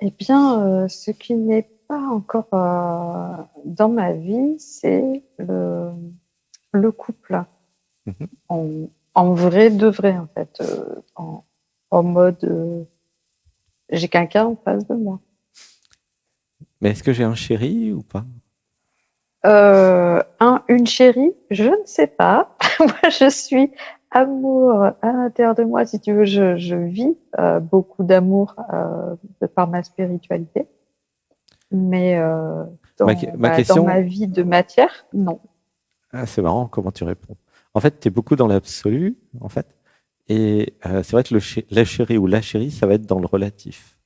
Eh bien, ce qui n'est pas encore dans ma vie, c'est le couple. Mhm. En, en vrai de vrai, en fait. En mode, j'ai quelqu'un en face de moi. Mais est-ce que j'ai un chéri ou pas? Une chérie, je ne sais pas. Moi, je suis amour à l'intérieur de moi. Si tu veux, je vis beaucoup d'amour de par ma spiritualité. Mais Ma dans ma question, vie de matière, non. c'est marrant comment tu réponds. En fait, tu es beaucoup dans l'absolu, en fait. Et c'est vrai que la chérie ou la chérie, ça va être dans le relatif.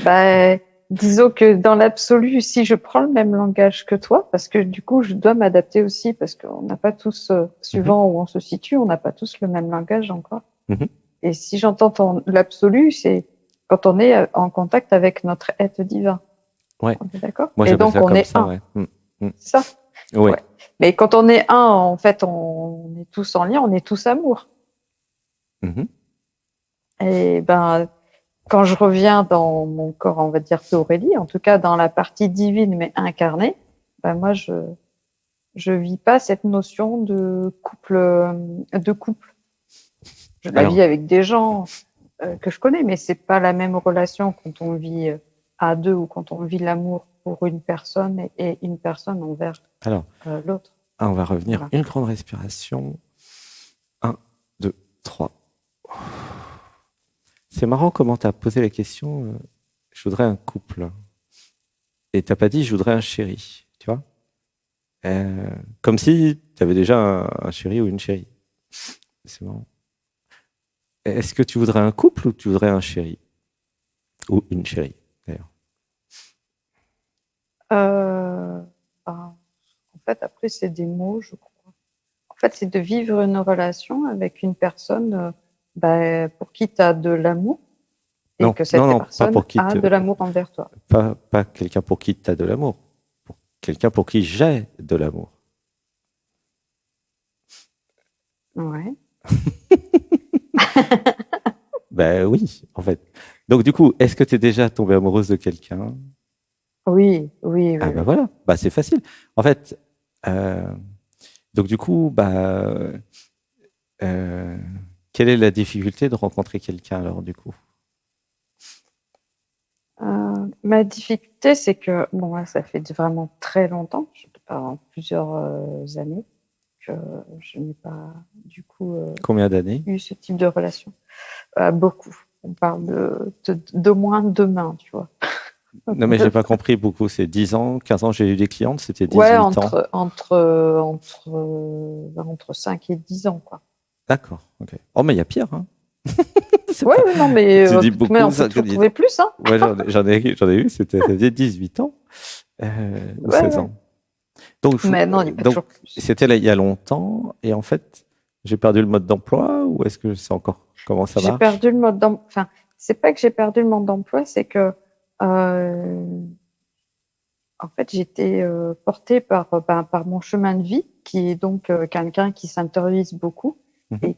Bah, disons que dans l'absolu, si je prends le même langage que toi, parce que du coup, je dois m'adapter aussi, parce qu'on n'a pas tous, Mhm, suivant où on se situe, on n'a pas tous le même langage encore. mhm. Et si j'entends l'absolu, c'est quand on est en contact avec notre être divin. Ouais, On est d'accord? moi Et j'appelle donc, ça on comme est ça, un. ouais. Mm. C'est ça? Oui. Ouais. Mais quand on est un, en fait, on est tous en lien, on est tous amour. Mhm. Et ben, quand je reviens dans mon corps, on va dire d'Aurélie, en tout cas dans la partie divine mais incarnée, ben moi je vis pas cette notion de couple. Je la vis Alors, avec des gens que je connais, mais c'est pas la même relation quand on vit à deux ou quand on vit l'amour pour une personne et une personne envers alors, l'autre. on va revenir Voilà. une grande respiration. Un, deux, trois. C'est marrant comment tu as posé la question. Je voudrais un couple. Et t'as pas dit je voudrais un chéri, tu vois? Comme si tu avais déjà un chéri ou une chérie. C'est marrant. Est-ce que tu voudrais un couple ou tu voudrais un chéri? Ou une chérie, d'ailleurs. Euh, ben, en fait, après, c'est des mots, je crois. En fait, c'est de vivre une relation avec une personne pour qui tu as de l'amour et Non, que non, cette non, pas personne pour qui a de l'amour envers toi. pas quelqu'un pour qui tu as de l'amour. Pour quelqu'un pour qui j'ai de l'amour. Ouais. Ben oui, en fait. Donc du coup, est-ce que tu es déjà tombée amoureuse de quelqu'un? Oui, oui, Ah oui, ben oui. voilà, bah c'est facile. En fait, euh, donc du coup, bah, euh, quelle est la difficulté de rencontrer quelqu'un alors du coup? Ma difficulté, c'est que, bon, là, ça fait vraiment très longtemps, je te parle en plusieurs années, que je n'ai pas, du coup, Combien d'années? eu ce type de relation. Beaucoup. On parle d'au moins 2 mains, tu vois. Non mais j'ai pas compris beaucoup, c'est 10 ans, 15 ans, j'ai eu des clientes, c'était Ouais, 18 ans. entre 5 et 10 ans, quoi. D'accord, ok. Oh mais il y a pire, hein. C'est Ouais, pas... ouais, non, mais Tu dis mais beaucoup, on peut ça que toujours 10 ans. trouver plus, hein. Ouais, j'en ai eu, ça faisait 18 ans ou Ouais, 16 ouais. ans. Donc, Mais non, il n'y a pas donc toujours plus. c'était là il y a longtemps, et en fait, j'ai perdu le mode d'emploi, ou est-ce que c'est encore comment ça J'ai marche? perdu le mode d'emploi. Enfin, c'est pas que j'ai perdu le mode d'emploi, c'est que, euh, en fait, j'étais portée par mon chemin de vie, qui est donc quelqu'un qui s'intériorise beaucoup Mhm. et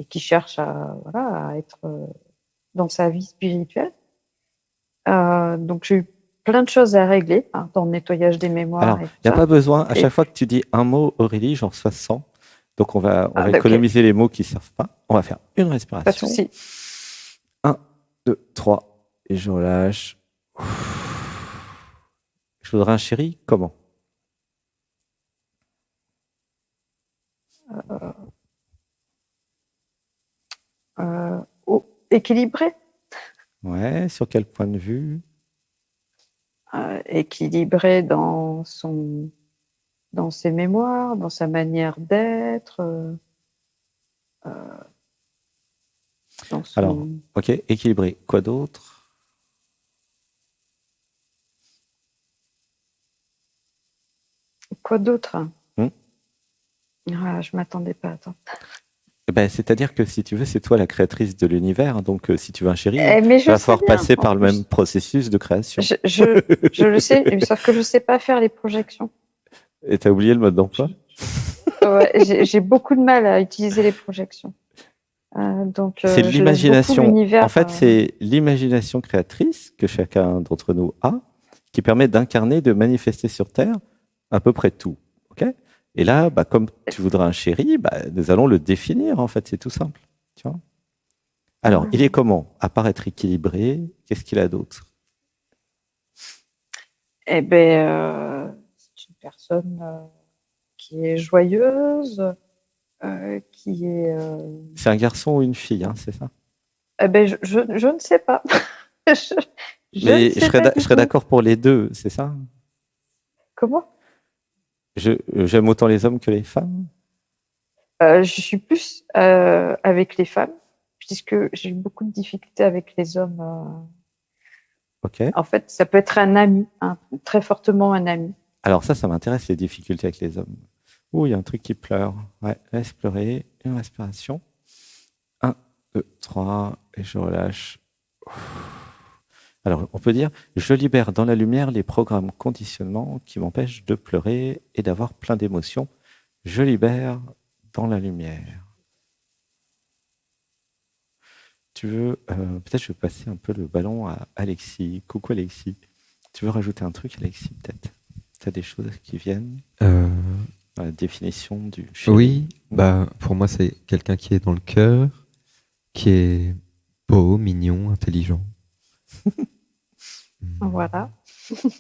qui cherche voilà, à être dans sa vie spirituelle. Donc, j'ai eu plein de choses à régler dans le nettoyage des mémoires Alors, et tout il n'y a ça. pas besoin, à Et chaque fois puis, que tu dis un mot, Aurélie, j'en reçois 100. Donc, on va ok, économiser les mots qui ne servent pas. On va faire une pas de respiration. souci. Un, 2, 3. Et je relâche. Je voudrais un chéri. Comment? Équilibré, Ouais, sur quel point de vue? équilibré dans ses mémoires, dans sa manière d'être, dans Alors, son ok, équilibré. Quoi d'autre? quoi d'autre. Hmm. Je m'attendais pas à ça. Ben, c'est-à-dire que si tu veux, c'est toi la créatrice de l'univers. Donc, si tu veux un chéri, il Mais je va sais falloir bien, passer en par le même plus. processus de création. Je, je, je le sais, sauf que je sais pas faire les projections. Et t'as oublié le mode Je- d'emploi? ouais, j'ai beaucoup de mal à utiliser les projections. Donc, C'est je laisse beaucoup l'imagination. l'univers. En fait, c'est l'imagination créatrice que chacun d'entre nous a qui permet d'incarner, de manifester sur Terre à peu près tout. Ok. Et là, comme tu voudras un chéri, nous allons le définir. En fait, c'est tout simple. Tu vois. Alors, il est comment? À part être équilibré, qu'est-ce qu'il a d'autre? Eh ben, c'est une personne qui est joyeuse, qui est. C'est un garçon ou une fille, hein, c'est ça? Eh ben, je ne sais pas. je Mais ne sais pas je du serais tout. d'accord pour les deux, c'est ça? Comment? J'aime autant les hommes que les femmes. Je suis plus avec les femmes, puisque j'ai eu beaucoup de difficultés avec les hommes. Ok. En fait, ça peut être un ami, très fortement un ami. Alors ça m'intéresse, les difficultés avec les hommes. Ouh, il y a un truc qui pleure. Ouais, laisse pleurer. Une respiration. 1, 2, 3, et je relâche. Alors, on peut dire, je libère dans la lumière les programmes conditionnements qui m'empêchent de pleurer et d'avoir plein d'émotions. Je libère dans la lumière. Tu veux, peut-être je vais passer un peu le ballon à Alexis. Coucou Alexis. Tu veux rajouter un truc, Alexis, peut-être? Tu as des choses qui viennent dans la définition du chéri? Oui, pour moi, c'est quelqu'un qui est dans le cœur, qui est beau, mignon, intelligent. Voilà.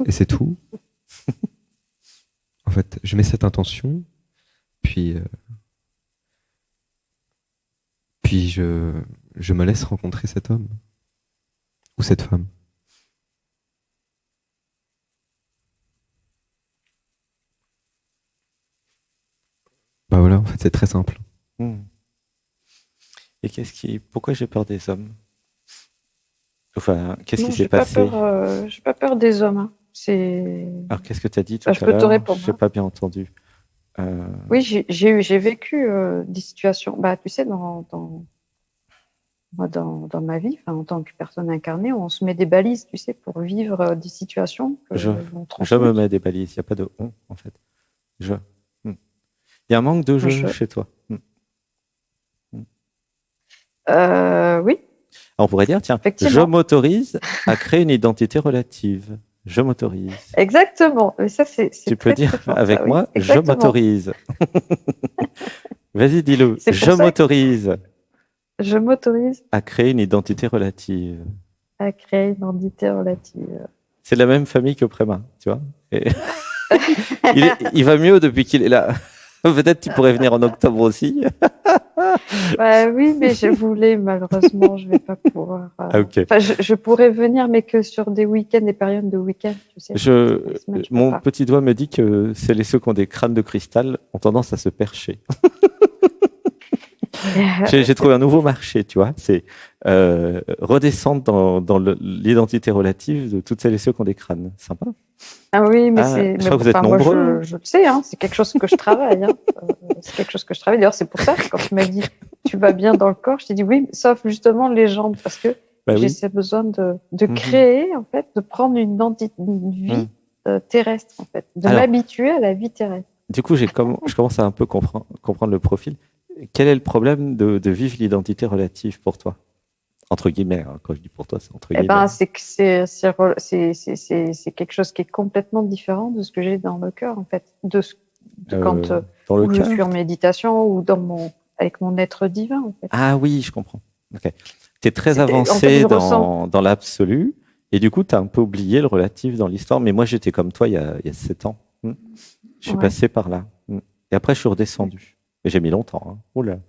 Et c'est tout. En fait, je mets cette intention, puis je me laisse rencontrer cet homme ou cette femme. Voilà, en fait, c'est très simple. Et pourquoi j'ai peur des hommes? Enfin, qu'est-ce Non, qui s'est passé? J'ai pas peur des hommes. Hein. Alors, qu'est-ce que tu as dit tout je à peux te l'heure? répondre. Je n'ai pas bien entendu. Oui, j'ai vécu des situations. Tu sais, dans ma vie, en tant que personne incarnée, on se met des balises, tu sais, pour vivre des situations. Je me mets des balises. Il n'y a pas de on, en fait. Il y a un manque de jeu chez toi. Oui. On pourrait dire, tiens, je m'autorise à créer une identité relative. Je m'autorise. Exactement. Mais ça, c'est tu très, peux dire très fort, avec ça, moi, oui. je m'autorise. Vas-y, dis-le. Je m'autorise. Je m'autorise à créer une identité relative. À créer une identité relative. C'est de la même famille que Préma, tu vois. Et il va mieux depuis qu'il est là. Peut-être tu pourrais venir en octobre aussi. Oui, mais je voulais, malheureusement, je vais pas pouvoir. Okay. Je pourrais venir, mais que sur des week-ends, des périodes de week-end, tu sais. Mon petit doigt me dit que ceux qui ont des crânes de cristal ont tendance à se percher. J'ai trouvé un nouveau marché, tu vois. C'est redescendre dans l'identité relative de toutes celles et ceux qui ont des crânes. Sympa. Ah oui, mais je crois que vous êtes nombreux. Moi, je le sais, hein, c'est quelque chose que je travaille. C'est quelque chose que je travaille. D'ailleurs, c'est pour ça que quand tu m'as dit tu vas bien dans le corps, je t'ai dit oui, sauf justement les jambes, parce que j'ai ce besoin de créer, en fait, de prendre une vie terrestre, en fait, de m'habituer à la vie terrestre. Du coup, je commence à un peu comprendre le profil. Quel est le problème de vivre l'identité relative pour toi? Entre guillemets, hein, quand je dis pour toi, c'est entre guillemets. C'est que c'est quelque chose qui est complètement différent de ce que j'ai dans le cœur, en fait. Quand je suis en méditation ou avec mon être divin, en fait. Ah oui, je comprends. Okay. Tu es très avancé dans l'absolu et du coup, tu as un peu oublié le relatif dans l'histoire. Mais moi, j'étais comme toi il y a 7 ans. Je suis passé par là. Et après, je suis redescendu. Et j'ai mis longtemps. Hein. Oula.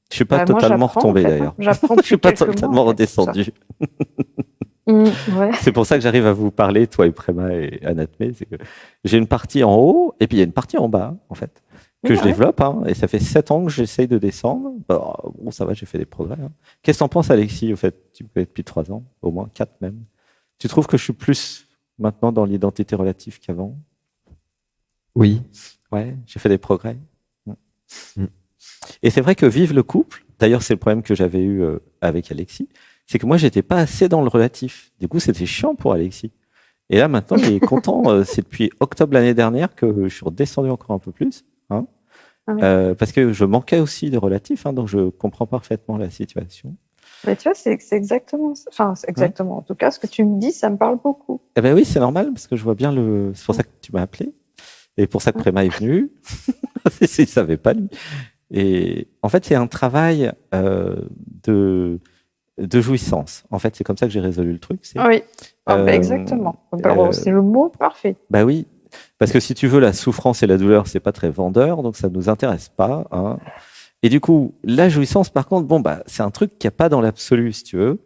Je suis pas totalement retombé d'ailleurs. Je suis pas totalement redescendu. C'est pour ça que j'arrive à vous parler, toi et Préma et Anatmé. C'est que j'ai une partie en haut et puis il y a une partie en bas, en fait, que je développe. Hein, et ça fait 7 ans que j'essaye de descendre. Bon, ça va, j'ai fait des progrès. Hein. Qu'est-ce que t'en penses, Alexis? Au fait, tu peux être depuis 3 ans, au moins 4 même. Tu trouves que je suis plus maintenant dans l'identité relative qu'avant? Oui. Ouais, j'ai fait des progrès. Et c'est vrai que vivre le couple, d'ailleurs c'est le problème que j'avais eu avec Alexis, c'est que moi j'étais pas assez dans le relatif. Du coup c'était chiant pour Alexis. Et là maintenant il est content, c'est depuis octobre l'année dernière que je suis redescendu encore un peu plus. Hein, Oui. Parce que je manquais aussi de relatifs, hein, donc je comprends parfaitement la situation. Mais tu vois, c'est exactement ça. Enfin, c'est exactement. En tout cas, ce que tu me dis, ça me parle beaucoup. Eh ben oui, c'est normal, parce que je vois bien le. C'est pour ça que tu m'as appelé. Et pour ça que Préma est venu. Il ne savait pas, lui. Et en fait, c'est un travail de jouissance. En fait, c'est comme ça que j'ai résolu le truc. Oui, exactement. C'est le mot parfait. Bah oui, parce que si tu veux, la souffrance et la douleur, c'est pas très vendeur, donc ça nous intéresse pas. Hein. Et du coup, la jouissance, par contre, bon, bah, c'est un truc qu'il n'y a pas dans l'absolu, si tu veux.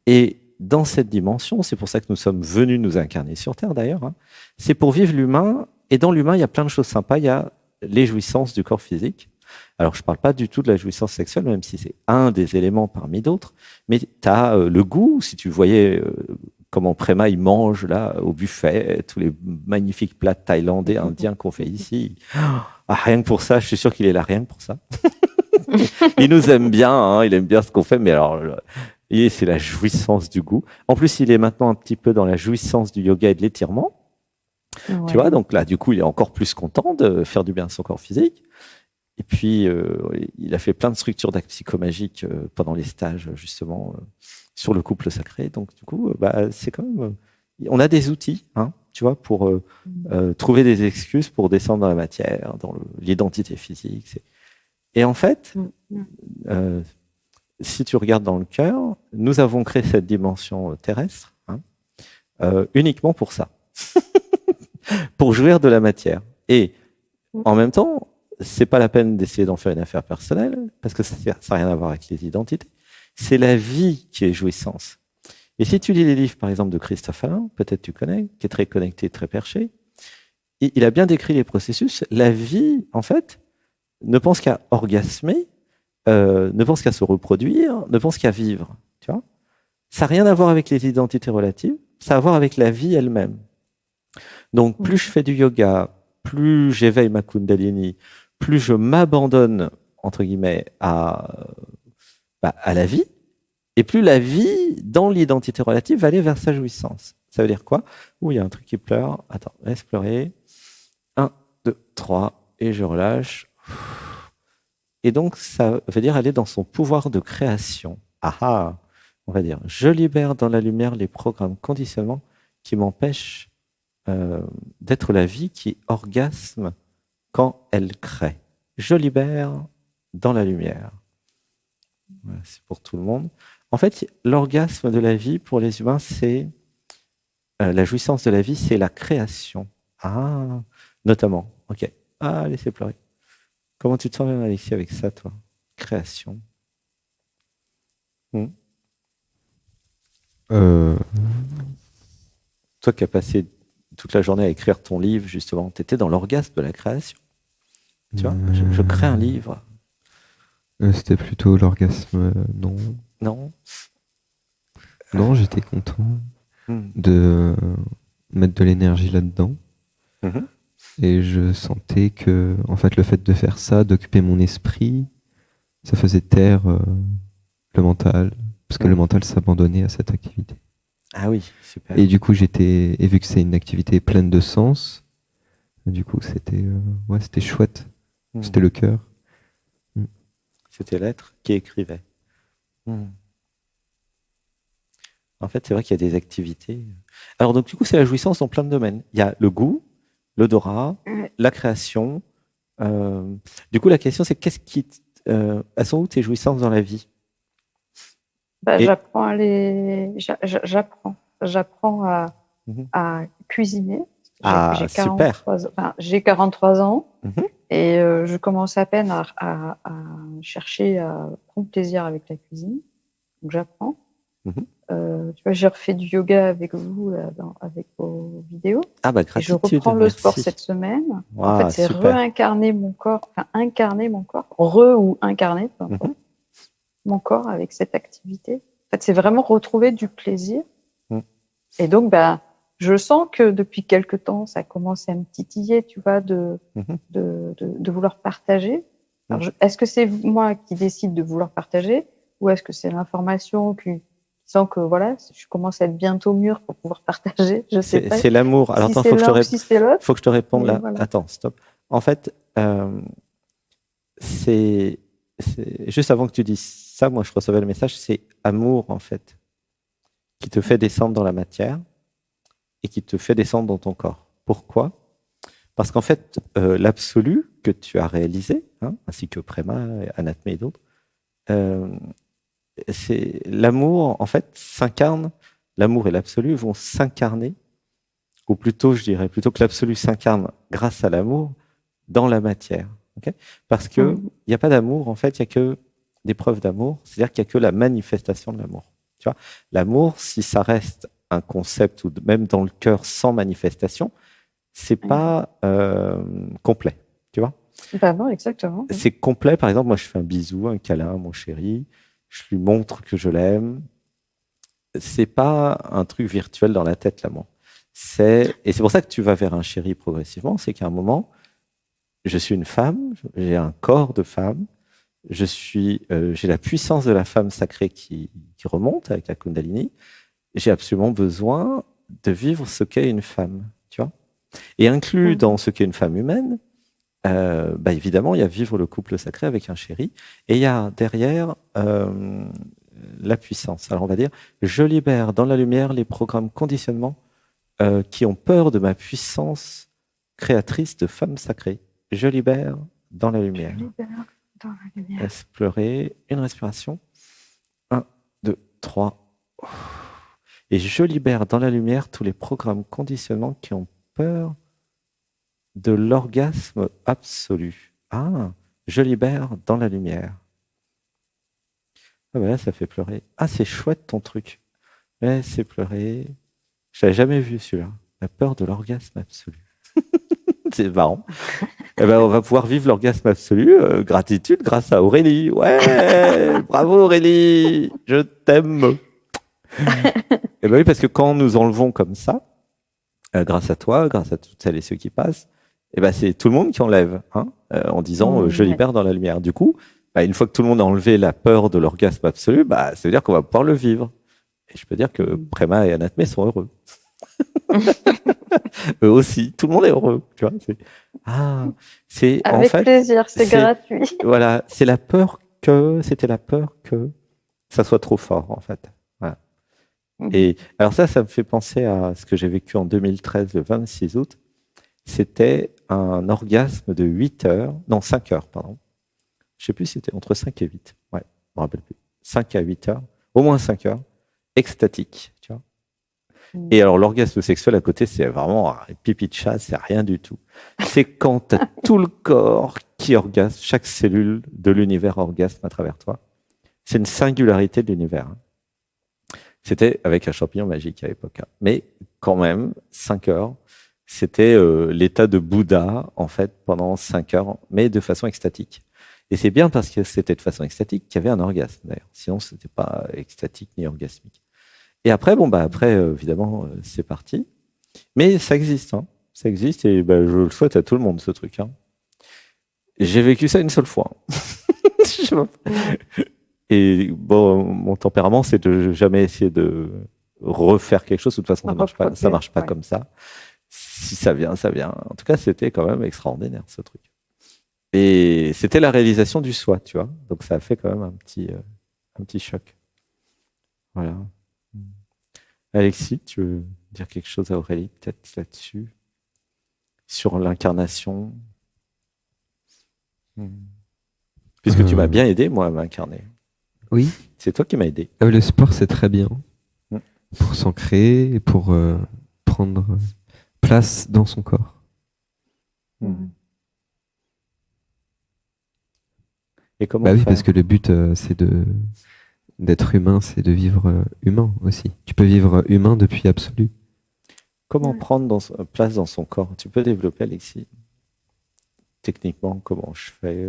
Et dans cette dimension, c'est pour ça que nous sommes venus nous incarner sur Terre, d'ailleurs. Hein, c'est pour vivre l'humain. Et dans l'humain, il y a plein de choses sympas. Il y a les jouissances du corps physique. Alors, je parle pas du tout de la jouissance sexuelle, même si c'est un des éléments parmi d'autres. Mais tu as le goût, si tu voyais comment Préma il mange là au buffet, tous les magnifiques plats thaïlandais, indiens qu'on fait ici. Ah, rien que pour ça, je suis sûr qu'il est là rien que pour ça. Il nous aime bien, hein, il aime bien ce qu'on fait, mais alors c'est la jouissance du goût. En plus, il est maintenant un petit peu dans la jouissance du yoga et de l'étirement. Ouais. Tu vois, donc là, du coup, il est encore plus content de faire du bien à son corps physique. Et puis, il a fait plein de structures d'actes psychomagiques pendant les stages, justement, sur le couple sacré. Donc, du coup, c'est quand même... on a des outils, hein, tu vois, pour trouver des excuses pour descendre dans la matière, dans l'identité physique. Et en fait, si tu regardes dans le cœur, nous avons créé cette dimension terrestre uniquement pour ça. Pour jouir de la matière. Et en même temps, c'est pas la peine d'essayer d'en faire une affaire personnelle, parce que ça n'a rien à voir avec les identités. C'est la vie qui est jouissance. Et si tu lis les livres, par exemple, de Christophe Alain, peut-être tu connais, qui est très connecté, très perché, il a bien décrit les processus. La vie, en fait, ne pense qu'à orgasmer, ne pense qu'à se reproduire, ne pense qu'à vivre. Tu vois, ça n'a rien à voir avec les identités relatives, ça a à voir avec la vie elle-même. Donc, plus je fais du yoga, plus j'éveille ma Kundalini, plus je m'abandonne, entre guillemets, à la vie, et plus la vie, dans l'identité relative, va aller vers sa jouissance. Ça veut dire quoi? Il y a un truc qui pleure. Attends, laisse pleurer. 1, 2, 3, et je relâche. Et donc, ça veut dire aller dans son pouvoir de création. On va dire, je libère dans la lumière les programmes conditionnements qui m'empêchent d'être la vie qui orgasme quand elle crée. Je libère dans la lumière. Voilà, c'est pour tout le monde. En fait, l'orgasme de la vie pour les humains, c'est la jouissance de la vie, c'est la création. Notamment. Ok. Laissez pleurer. Comment tu te sens, Alexis, avec ça, toi? Création. Toi qui as passé toute la journée à écrire ton livre, justement, tu étais dans l'orgasme de la création. Tu vois, je crée un livre. C'était plutôt l'orgasme, non. Non. Non, j'étais content de mettre de l'énergie là-dedans. Et je sentais que, en fait, le fait de faire ça, d'occuper mon esprit, ça faisait taire le mental, parce que le mental s'abandonnait à cette activité. Ah oui, super. Et du coup, et vu que c'est une activité pleine de sens, du coup, c'était chouette. C'était le cœur. C'était l'être qui écrivait. En fait, c'est vrai qu'il y a des activités. Alors, donc, du coup, c'est la jouissance dans plein de domaines. Il y a le goût, l'odorat, la création. Du coup, la question, c'est elles sont où tes jouissances dans la vie? J'apprends à cuisiner. Super. J'ai 43 ans et je commence à peine à chercher à prendre plaisir avec la cuisine. Donc, j'apprends. Tu vois, j'ai refait du yoga avec vous avec vos vidéos. Gratitude. Et je reprends le sport cette semaine. En fait, c'est incarner mon corps, ou incarner, peu importe, mon corps avec cette activité. En fait, c'est vraiment retrouver du plaisir. Et donc, je sens que depuis quelque temps, ça commence à me titiller, tu vois, de vouloir partager. Alors, est-ce que c'est moi qui décide de vouloir partager, ou est-ce que c'est l'information qui sent que voilà, je commence à être bientôt mûr pour pouvoir partager? Je sais pas. C'est l'amour. Alors, si attends, faut que je te réponde là. Voilà. Attends, stop. En fait, juste avant que tu dises ça, moi je recevais le message, c'est amour en fait, qui te fait descendre dans la matière et qui te fait descendre dans ton corps. Pourquoi ? Parce qu'en fait, l'absolu que tu as réalisé, ainsi que Préma, Anatmé et d'autres, c'est l'amour, en fait, s'incarne, l'amour et l'absolu vont s'incarner, ou plutôt, je dirais, plutôt que l'absolu s'incarne grâce à l'amour, dans la matière. Okay ? Parce que il n'y a pas d'amour, en fait, il n'y a que des preuves d'amour, c'est-à-dire qu'il n'y a que la manifestation de l'amour. Tu vois ? L'amour, si ça reste un concept, ou même dans le cœur sans manifestation, c'est pas complet, tu vois. Ben non, exactement. C'est complet, par exemple, moi je fais un bisou, un câlin à mon chéri, je lui montre que je l'aime. C'est pas un truc virtuel dans la tête, l'amour. Et c'est pour ça que tu vas vers un chéri progressivement, c'est qu'à un moment, je suis une femme, j'ai un corps de femme, j'ai la puissance de la femme sacrée qui remonte avec la Kundalini, j'ai absolument besoin de vivre ce qu'est une femme, tu vois. Et inclus dans ce qu'est une femme humaine, évidemment, il y a vivre le couple sacré avec un chéri, et il y a derrière la puissance. Alors on va dire, je libère dans la lumière les programmes conditionnements qui ont peur de ma puissance créatrice de femme sacrée. Je libère dans la lumière. Je libère dans la lumière. Laisse pleurer, une respiration. 1, 2, 3. Et je libère dans la lumière tous les programmes conditionnements qui ont peur de l'orgasme absolu. Je libère dans la lumière. Ah ben là, ça fait pleurer. C'est chouette ton truc. Mais c'est pleurer. Je l'avais jamais vu celui-là. La peur de l'orgasme absolu. C'est marrant. On va pouvoir vivre l'orgasme absolu. Gratitude grâce à Aurélie. Ouais, bravo Aurélie. Je t'aime. Et oui, parce que quand nous enlevons comme ça, grâce à toi, grâce à toutes celles et ceux qui passent, c'est tout le monde qui enlève, en disant je libère dans la lumière. Du coup, une fois que tout le monde a enlevé la peur de l'orgasme absolu, ça veut dire qu'on va pouvoir le vivre. Et je peux dire que Préma et Anatmé sont heureux. Eux aussi, tout le monde est heureux. Tu vois, c'est avec en fait, plaisir, c'est gratuit. Voilà, c'était la peur que ça soit trop fort, en fait. Voilà. Et alors ça me fait penser à ce que j'ai vécu en 2013, le 26 août. C'était un orgasme de 5 heures, pardon. Je sais plus si c'était entre 5 et 8. Ouais, je me rappelle plus. 5 à 8 heures, au moins 5 heures, extatique, tu vois. Et alors, l'orgasme sexuel à côté, c'est vraiment un pipi de chat, c'est rien du tout. C'est quand tu as tout le corps qui orgasme, chaque cellule de l'univers orgasme à travers toi. C'est une singularité de l'univers. C'était avec un champignon magique à l'époque. Mais quand même, 5 heures, c'était l'état de Bouddha, en fait, pendant 5 heures, mais de façon extatique. Et c'est bien parce que c'était de façon extatique qu'il y avait un orgasme, d'ailleurs. Sinon, c'était pas extatique ni orgasmique. Et après, après, évidemment, c'est parti. Mais ça existe, ça existe, et je le souhaite à tout le monde, ce truc. J'ai vécu ça une seule fois. Et bon, mon tempérament, c'est de jamais essayer de refaire quelque chose. De toute façon, ça marche pas comme ça. Si ça vient, ça vient. En tout cas, c'était quand même extraordinaire, ce truc. Et c'était la réalisation du soi, tu vois. Donc, ça a fait quand même un petit choc. Voilà. Alexis, tu veux dire quelque chose à Aurélie, peut-être là-dessus, sur l'incarnation, puisque tu m'as bien aidé, moi, à m'incarner. Oui. C'est toi qui m'as aidé. Le sport, c'est très bien pour s'ancrer et pour prendre place dans son corps. Et comment oui, parce que le but, c'est d'être humain, c'est de vivre humain aussi. Tu peux vivre humain depuis absolu. Comment prendre place dans son corps? Tu peux développer, Alexis? Techniquement, comment je fais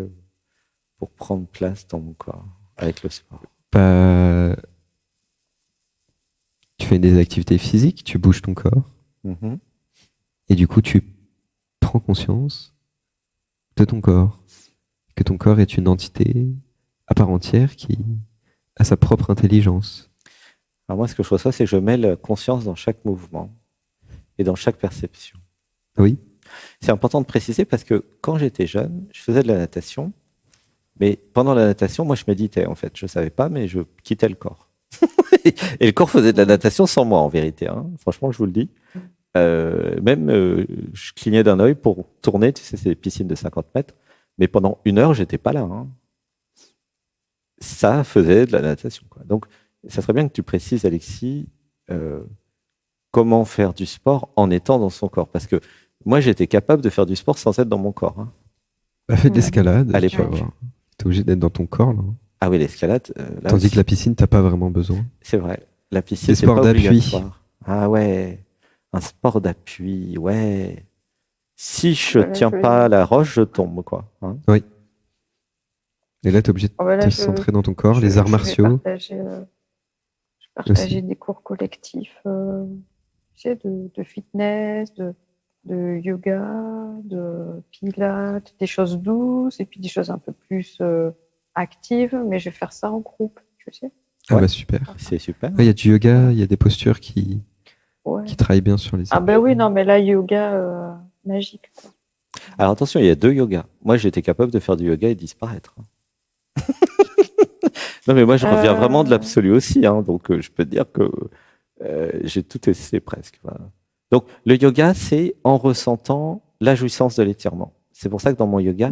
pour prendre place dans mon corps avec le sport? Tu fais des activités physiques, tu bouges ton corps. Et du coup, tu prends conscience de ton corps. Que ton corps est une entité à part entière qui a sa propre intelligence. Alors moi, ce que je reçois, c'est que je mêle conscience dans chaque mouvement et dans chaque perception. Oui. C'est important de préciser parce que quand j'étais jeune, je faisais de la natation Mais pendant la natation, moi, je méditais, en fait. Je savais pas, mais je quittais le corps. Et le corps faisait de la natation sans moi, en vérité. Hein. Franchement, je vous le dis. Je clignais d'un œil pour tourner. Tu sais, c'est des piscines de 50 mètres. Mais pendant 1 heure, j'étais pas là. Hein. Ça faisait de la natation, quoi. Donc, ça serait bien que tu précises, Alexis, comment faire du sport en étant dans son corps. Parce que moi, j'étais capable de faire du sport sans être dans mon corps. Hein. Fais de l'escalade. À l'époque. T'es obligé d'être dans ton corps, là. Ah oui, l'escalade. Tandis que la piscine, t'as pas vraiment besoin. C'est vrai. La piscine, c'est sport pas d'appui. Obligatoire. Ah ouais. Un sport d'appui, ouais. Si je tiens pas la roche, je tombe, quoi. Hein. Oui. Et là, t'es obligé de te centrer dans ton corps, les arts martiaux. Je partageais des cours collectifs, tu sais, de fitness, de yoga, de pilates, des choses douces et puis des choses un peu plus actives, mais je vais faire ça en groupe, tu sais. Ah bah super. C'est super. Il y a du yoga, il y a des postures qui travaillent bien sur les... Ah bah oui, non, mais là, yoga magique, quoi. Alors attention, il y a 2 yogas. Moi, j'étais capable de faire du yoga et disparaître. Non, mais moi, je reviens vraiment de l'absolu aussi. Hein, donc, je peux te dire que j'ai tout essayé presque. Voilà. Donc, le yoga, c'est en ressentant la jouissance de l'étirement. C'est pour ça que dans mon yoga,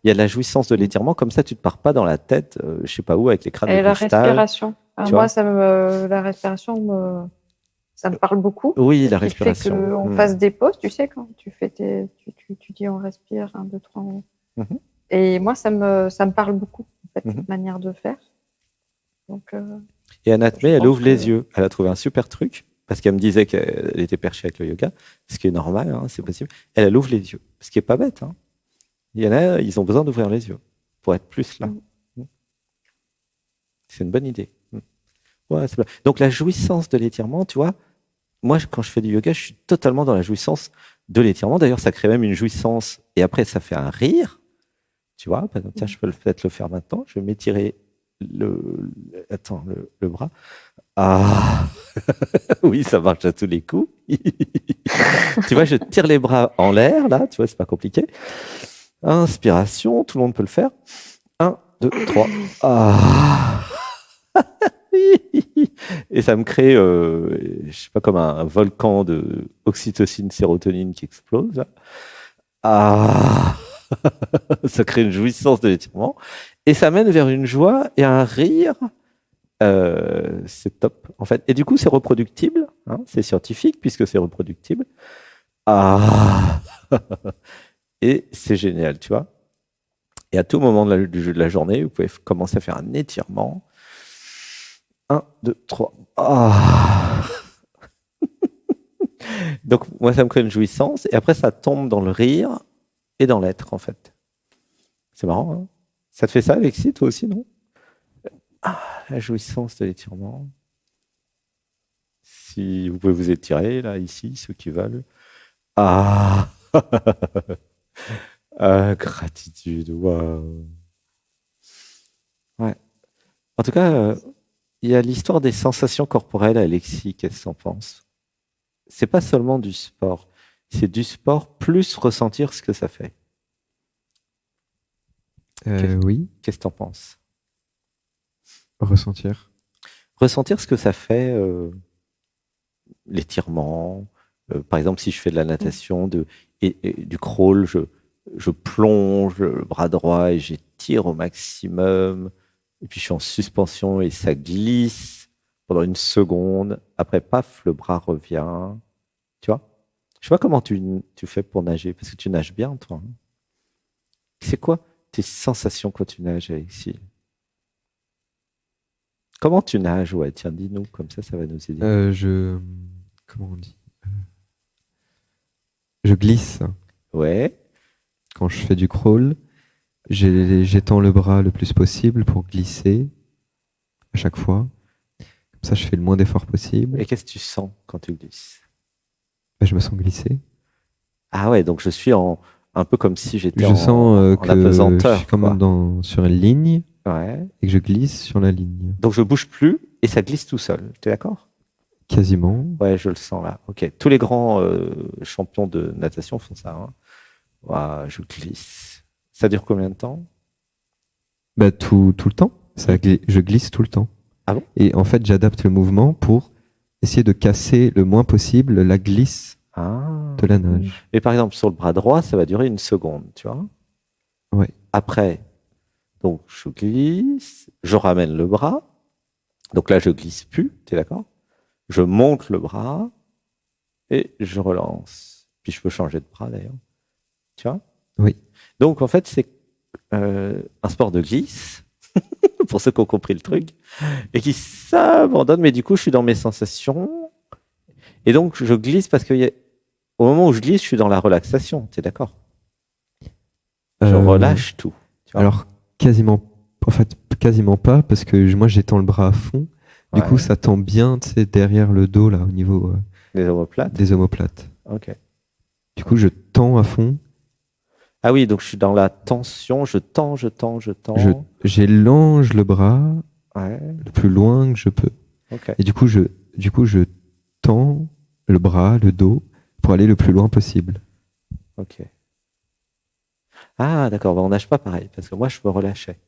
il y a la jouissance de l'étirement. Comme ça, tu ne te pars pas dans la tête, je sais pas où, avec les crânes de cristal. Et la respiration. Alors moi, la respiration, ça me parle beaucoup. Oui, la respiration. Fait qu'on fasse des pauses, tu sais, quand tu fais tu dis on respire, 1, 2, 3. Et moi, ça me parle beaucoup, en fait, cette manière de faire. Donc, et Anatmé, elle ouvre les yeux. Elle a trouvé un super truc, parce qu'elle me disait qu'elle était perchée avec le yoga, ce qui est normal, hein, c'est possible. Elle ouvre les yeux, ce qui est pas bête. Hein. Il y en a, ils ont besoin d'ouvrir les yeux pour être plus là. C'est une bonne idée. Ouais, donc la jouissance de l'étirement, tu vois, moi quand je fais du yoga, je suis totalement dans la jouissance de l'étirement. D'ailleurs, ça crée même une jouissance et après ça fait un rire. Tu vois, par exemple, tiens, je peux peut-être le faire maintenant. Je vais m'étirer le bras. Ah, oui, ça marche à tous les coups. Tu vois, je tire les bras en l'air, là, tu vois, c'est pas compliqué. Inspiration, tout le monde peut le faire. 1, 2, 3. Ah. Et ça me crée, je sais pas, comme un volcan de oxytocine, sérotonine qui explose. Là. Ah. Ça crée une jouissance de l'étirement. Et ça mène vers une joie et un rire. C'est top, en fait. Et du coup, c'est reproductible. Hein, c'est scientifique, puisque c'est reproductible. Ah. Et c'est génial, tu vois. Et à tout moment du jeu de la journée, vous pouvez commencer à faire un étirement. 1, 2, 3. Ah. Donc, moi, ça me crée une jouissance. Et après, ça tombe dans le rire et dans l'être, en fait. C'est marrant, hein. Ça te fait ça, Alexis, toi aussi, non? Ah, la jouissance de l'étirement. Si vous pouvez vous étirer, là, ici, ceux qui veulent. Ah. Ah, gratitude, waouh. Ouais. En tout cas, il y a l'histoire des sensations corporelles, Alexis, qu'est-ce que t'en penses? C'est pas seulement du sport, c'est du sport plus ressentir ce que ça fait. Oui. Qu'est-ce que t'en penses? Ressentir ce que ça fait, l'étirement. Par exemple, si je fais de la natation, et du crawl, je plonge le bras droit et j'étire au maximum. Et puis je suis en suspension et ça glisse pendant 1 seconde. Après, paf, le bras revient. Tu vois? Je sais pas comment tu fais pour nager, parce que tu nages bien, toi. Hein. C'est quoi tes sensations quand tu nages, Alexis? Comment tu nages? Ouais, tiens, dis-nous, comme ça va nous aider. Comment on dit? Je glisse. Ouais. Quand je fais du crawl, j'étends le bras le plus possible pour glisser à chaque fois. Comme ça, je fais le moins d'efforts possible. Et qu'est-ce que tu sens quand tu glisses? Je me sens glisser. Ah ouais, donc je suis un peu comme si j'étais je sens en apesanteur. Je suis comme sur une ligne ouais. Et que je glisse sur la ligne. Donc je bouge plus et ça glisse tout seul. Tu es d'accord? Quasiment. Ouais, je le sens là. Ok. Tous les grands champions de natation font ça. Hein. Ouais, je glisse. Ça dure combien de temps? Tout le temps. Je glisse tout le temps. Ah bon? Et en fait, j'adapte le mouvement pour essayer de casser le moins possible la glisse de la nage. Mais par exemple, sur le bras droit, ça va durer 1 seconde, tu vois? Ouais. Après, donc, je glisse, je ramène le bras. Donc là, je glisse plus, tu es d'accord? Je monte le bras et je relance. Puis je peux changer de bras d'ailleurs. Tu vois? Oui. Donc en fait, c'est un sport de glisse, pour ceux qui ont compris le truc, et qui s'abandonne. Mais du coup, je suis dans mes sensations. Et donc, je glisse parce qu'au moment où je glisse, je suis dans la relaxation. Tu es d'accord? Je relâche tout. Tu vois? Alors, quasiment pas, parce que moi, j'étends le bras à fond. Du coup, ça tend bien, tu sais, derrière le dos, là, au niveau des omoplates. Des omoplates. Ok. Du coup, je tends à fond. Ah oui, donc je suis dans la tension, je tends. J'élonge le bras le plus loin que je peux. Okay. Et du coup, je tends le bras, le dos, pour aller le plus loin possible. Ok. Ah, d'accord, on nage pas pareil, parce que moi, je me relâchais.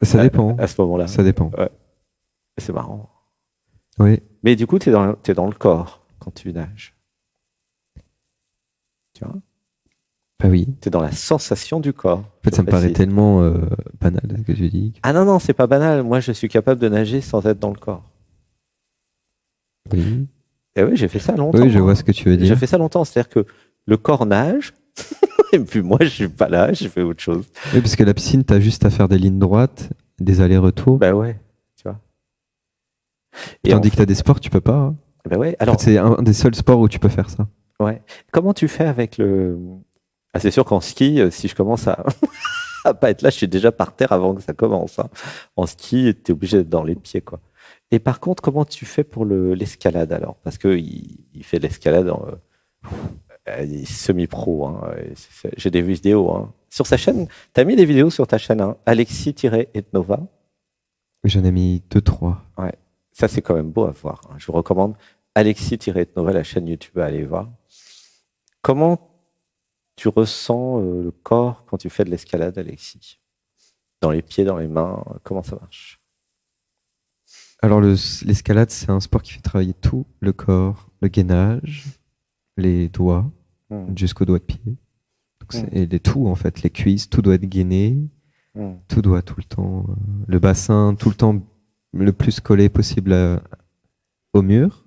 Ça dépend. À ce moment-là. Ça dépend. Ouais. C'est marrant. Oui. Mais du coup, tu es dans le corps quand tu nages. Tu vois? Bah oui. Tu es dans la sensation du corps. En fait, ça me paraît tellement banal ce que tu dis. Ah non, c'est pas banal. Moi, je suis capable de nager sans être dans le corps. Oui. Et oui, j'ai fait ça longtemps. Oui, je vois ce que tu veux dire. J'ai fait ça longtemps. C'est-à-dire que le corps nage, et puis moi, je suis pas là, je fais autre chose. Oui, parce que la piscine, tu as juste à faire des lignes droites, des allers-retours. Bah ouais, tu vois. Et tandis que tu as des sports, tu peux pas. Hein. Bah ouais. Alors, en fait, c'est un des seuls sports où tu peux faire ça. Ouais. Comment tu fais avec le... Ah, c'est sûr qu'en ski, si je commence à pas être là, je suis déjà par terre avant que ça commence. Hein. En ski, tu es obligé d'être dans les pieds, quoi. Et par contre, comment tu fais pour l'escalade alors? Parce que il fait de l'escalade semi-pro. Hein. J'ai des vidéos. Hein. Sur sa chaîne, tu as mis des vidéos sur ta chaîne, hein, Alexis-Etnova. Oui, j'en ai mis 2-3. Ouais. Ça, c'est quand même beau à voir. Hein. Je vous recommande Alexis-Etnova, la chaîne YouTube, à aller voir. Comment tu ressens le corps quand tu fais de l'escalade, Alexis? Dans les pieds, dans les mains, comment ça marche? Alors, l'escalade, c'est un sport qui fait travailler tout le corps, le gainage, les doigts, jusqu'aux doigts de pied. Et tout, en fait, les cuisses, tout doit être gainé. Tout doit tout le temps, le bassin, tout le temps le plus collé possible au mur.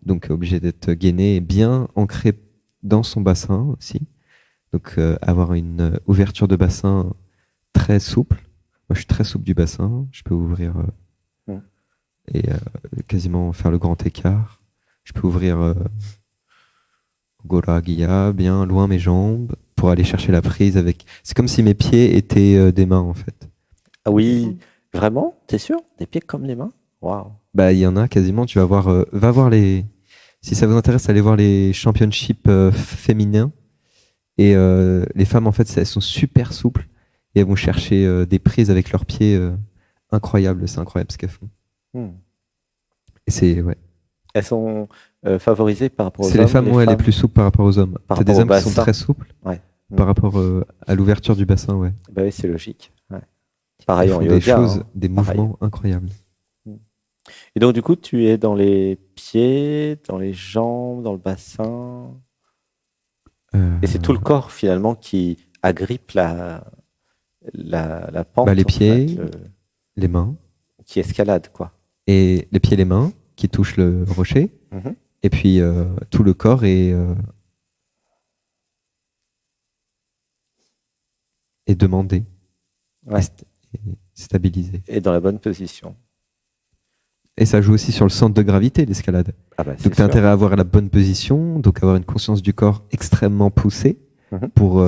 Donc, obligé d'être gainé et bien ancré dans son bassin aussi. Donc, avoir une ouverture de bassin très souple. Moi, je suis très souple du bassin. Je peux ouvrir et quasiment faire le grand écart. Je peux ouvrir Gora Guilla, bien loin mes jambes, pour aller chercher la prise avec. C'est comme si mes pieds étaient des mains, en fait. Ah oui, vraiment? T'es sûr? Des pieds comme les mains? Waouh. Bah, il y en a quasiment. Tu vas voir. Va voir les. Si ça vous intéresse, allez voir les championships féminins. Et les femmes, en fait, elles sont super souples et elles vont chercher des prises avec leurs pieds incroyables. C'est incroyable ce qu'elles font. Et c'est ouais. Elles sont favorisées par rapport aux hommes. C'est les femmes où elles sont plus souples par rapport aux hommes. T'as des hommes qui sont très souples par rapport à l'ouverture du bassin, ouais. Bah oui, c'est logique. Ouais. Pareil en yoga. Des choses, des mouvements incroyables. Et donc du coup, tu es dans les pieds, dans les jambes, dans le bassin. Et c'est tout le corps finalement qui agrippe la pente. Bah, les pieds, les mains. Qui escalade, quoi. Et les pieds et les mains qui touchent le rocher. Et puis tout le corps est demandé. Ouais. Et stabilisé. Et dans la bonne position. Et ça joue aussi sur le centre de gravité, l'escalade. Ah bah, donc tu as intérêt à avoir la bonne position, donc avoir une conscience du corps extrêmement poussée pour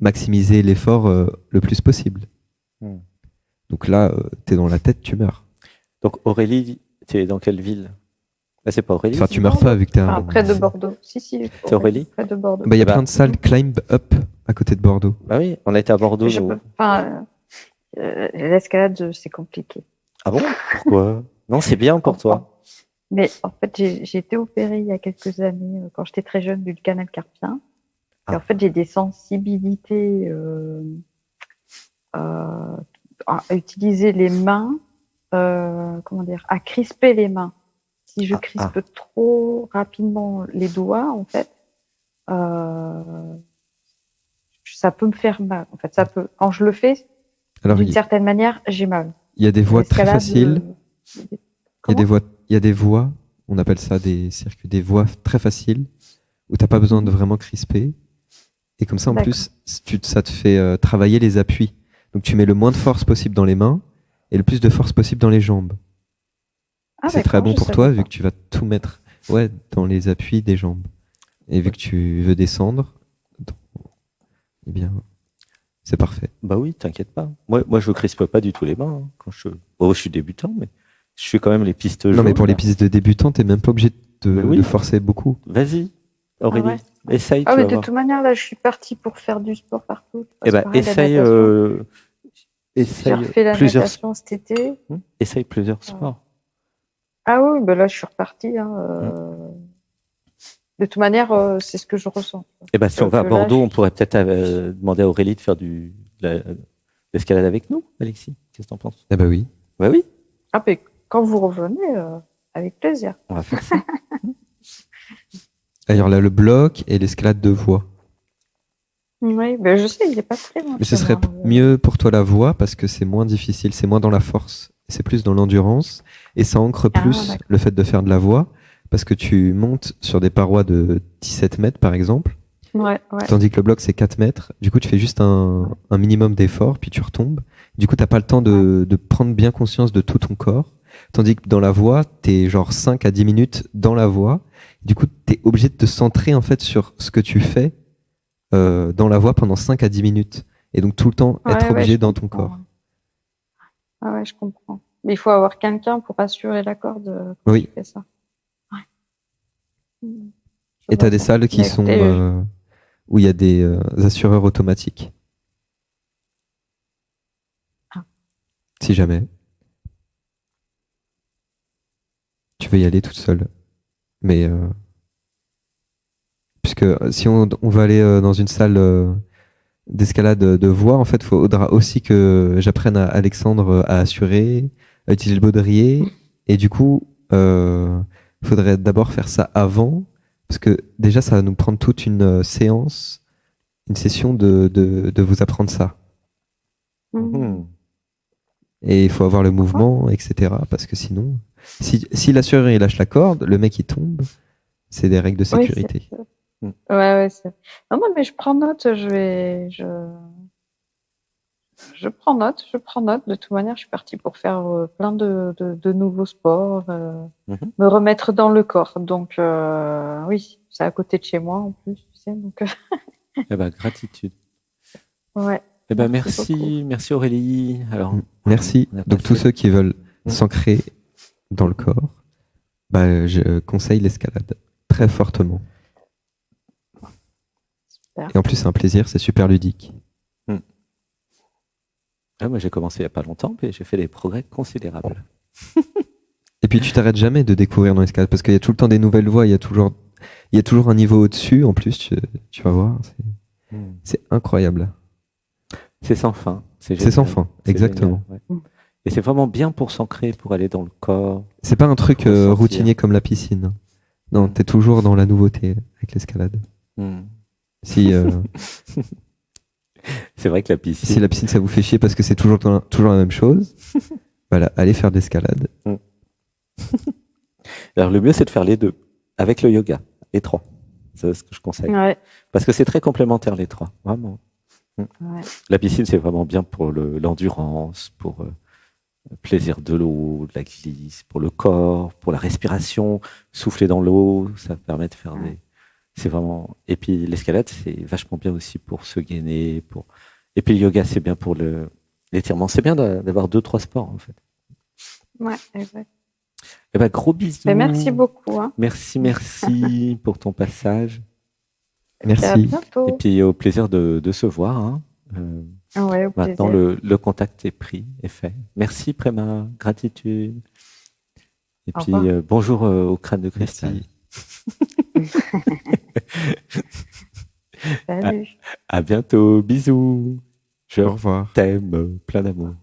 maximiser l'effort le plus possible. Donc là, tu es dans la tête, tu meurs. Donc Aurélie, tu es dans quelle ville? Là, c'est pas Aurélie. Enfin, tu meurs pas vu que tu es près de Bordeaux. Si. C'est Aurélie? Près de Bordeaux. Bah, y a plein de salles Climb Up à côté de Bordeaux. Bah oui, on a été à Bordeaux. L'escalade, c'est compliqué. Ah bon? Pourquoi? Non, c'est bien pour toi. Mais en fait, j'ai été opérée il y a quelques années, quand j'étais très jeune, du canal carpien. Et en fait, j'ai des sensibilités à utiliser les mains, à crisper les mains. Si je crispe trop rapidement les doigts, en fait, ça peut me faire mal. En fait, quand je le fais, d'une certaine manière, j'ai mal. Il y a des voies très faciles. Il y a des voies, on appelle ça des circuits, des voies très faciles où t'as pas besoin de vraiment crisper. Et comme ça, en plus, ça te fait travailler les appuis. Donc, tu mets le moins de force possible dans les mains et le plus de force possible dans les jambes. C'est très bon pour toi, vu que tu vas tout mettre dans les appuis des jambes. Et vu que tu veux descendre, eh bien, c'est parfait. Bah oui, t'inquiète pas. Moi, je crispe pas du tout les mains. Hein, quand je suis débutant, mais je fais quand même les pistes jaunes. Non, mais pour les pistes de débutant, t'es même pas obligé de forcer beaucoup. Vas-y, Aurélie, essaye. Mais de toute manière, là, je suis partie pour faire du sport partout. Eh ben, essaye j'ai refait la natation cet été. Essaye plusieurs sports. Ah oui, là, je suis repartie. De toute manière, c'est ce que je ressens. Eh ben, si on va à Bordeaux, on pourrait peut-être demander à Aurélie de faire de l'escalade avec nous, Alexis. Qu'est-ce que t'en penses? Eh ben oui. Bah oui. Ah, mais quand vous revenez, avec plaisir. On va faire ça. D'ailleurs, là, le bloc et l'escalade de voie. Oui, mais je sais, il n'est pas très loin. Mais ce serait mieux pour toi la voie parce que c'est moins difficile, c'est moins dans la force, c'est plus dans l'endurance et ça ancre plus le fait de faire de la voie parce que tu montes sur des parois de 17 mètres par exemple, tandis que le bloc c'est 4 mètres. Du coup, tu fais juste un minimum d'effort puis tu retombes. Du coup, tu n'as pas le temps de prendre bien conscience de tout ton corps. Tandis que dans la voie, tu es genre 5 à 10 minutes dans la voie. Du coup, tu es obligé de te centrer en fait sur ce que tu fais dans la voie pendant 5 à 10 minutes. Et donc tout le temps être obligé dans ton corps. Ah ouais, je comprends. Mais il faut avoir quelqu'un pour assurer la corde quand tu fais ça. Ouais. Et tu as des salles qui sont où il y a des assureurs automatiques. Si jamais. Tu veux y aller toute seule. Mais puisque si on va aller dans une salle d'escalade de voie, en fait, il faudra aussi que j'apprenne à Alexandre à assurer, à utiliser le baudrier. Et du coup, il faudrait d'abord faire ça avant, parce que déjà, ça va nous prendre toute une séance, une session de vous apprendre ça. Et il faut avoir le mouvement, etc. Parce que sinon, si l'assureur il lâche la corde, le mec il tombe, c'est des règles de sécurité. Ouais, non, mais je prends note, je prends note. De toute manière, je suis partie pour faire plein de nouveaux sports, me remettre dans le corps. Donc, oui, c'est à côté de chez moi en plus, tu sais. Donc, eh ben, gratitude. Ouais. Eh ben, merci Aurélie. Alors, merci. Donc, tous ceux qui veulent s'ancrer dans le corps, je conseille l'escalade très fortement. Super. Et en plus, c'est un plaisir, c'est super ludique. Moi, j'ai commencé il n'y a pas longtemps, mais j'ai fait des progrès considérables. Et puis, tu t'arrêtes jamais de découvrir dans l'escalade parce qu'il y a tout le temps des nouvelles voies, il y a toujours un niveau au-dessus. En plus, tu vas voir, c'est incroyable. C'est sans fin. C'est sans fin, exactement. Génial, ouais. Et c'est vraiment bien pour s'ancrer, pour aller dans le corps. C'est pas un truc routinier comme la piscine. Non, t'es toujours dans la nouveauté avec l'escalade. Si, c'est vrai que la piscine. Si la piscine ça vous fait chier parce que c'est toujours la même chose, voilà, allez faire de l'escalade. Alors le mieux c'est de faire les deux, avec le yoga, les trois. C'est ce que je conseille. Ouais. Parce que c'est très complémentaire les trois, vraiment. Ouais. La piscine c'est vraiment bien pour l'endurance, pour le plaisir de l'eau, de la glisse, pour le corps, pour la respiration, souffler dans l'eau, ça permet de faire des. C'est vraiment. Et puis l'escalade, c'est vachement bien aussi pour se gainer. Et puis le yoga, c'est bien pour l'étirement. C'est bien d'avoir 2-3 sports, en fait. Ouais, exact. Eh ben, gros bisous. Merci beaucoup. Hein. Merci pour ton passage. Merci. À bientôt. Et puis au plaisir de se voir. Hein. Ouais, maintenant, le contact est pris, est fait. Merci, Préma. Gratitude. Et puis bonjour au crâne de cristal. Salut. À bientôt. Bisous. Je Au revoir. t'aime, plein d'amour.